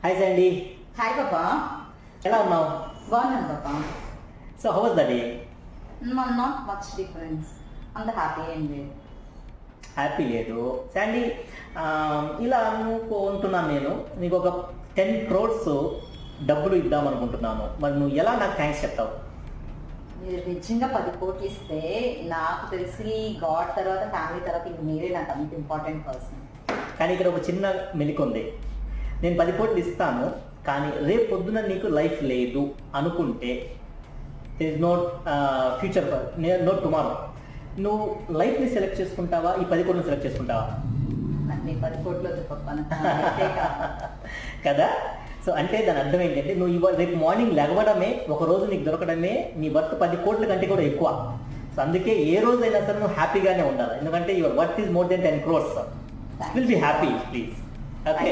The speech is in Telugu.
హాయ్ శాండీ, హాయ్ పాపా. ఎలా ఉన్నావు? బాగున్నాను పాపా. So how was the day? Not much difference. అంత హ్యాపీ ఏం లేదు. హ్యాపీ లేదు శాండీ. ఇలా అనుకుంటున్నాను, నేను నీకు ఒక 10 crores డబ్బులు ఇద్దాం అనుకుంటున్నాను. మరి నువ్వు ఎలా నాకు థ్యాంక్స్ చెప్తావు? మీరు నిజంగా 10 కోట్లు ఇస్తే నాకు తెలిసి గాడ్ తర్వాత ఫ్యామిలీ తర్వాత ఇంక మీరే నాకు అంత ఇంపార్టెంట్ పర్సన్. కానీ ఇక్కడ ఒక చిన్న మెలిక ఉంది. నేను 10 కోట్లు ఇస్తాను, కానీ రేపు పొద్దున నీకు లైఫ్ లేదు అనుకుంటే there is no future, no tomorrow. నువ్వు లైఫ్ని సెలెక్ట్ చేసుకుంటావా, ఈ 10 కోట్లను సెలెక్ట్ చేసుకుంటావా? నాకు నీ 10 కోట్లు వద్దు పాపా, నాకు కదా. సో అంటే దాని అర్థం ఏంటంటే, నువ్వు ఇవాళ రేపు మార్నింగ్ లెగవడమే, ఒక రోజు నీకు దొరకడమే నీ వర్త్ 10 కోట్ల కంటే కూడా ఎక్కువ. సో అందుకే ఏ రోజైనా సరే నువ్వు హ్యాపీగానే ఉండాలి. ఎందుకంటే your worth is more than 10 crores. Will be happy please. Okay.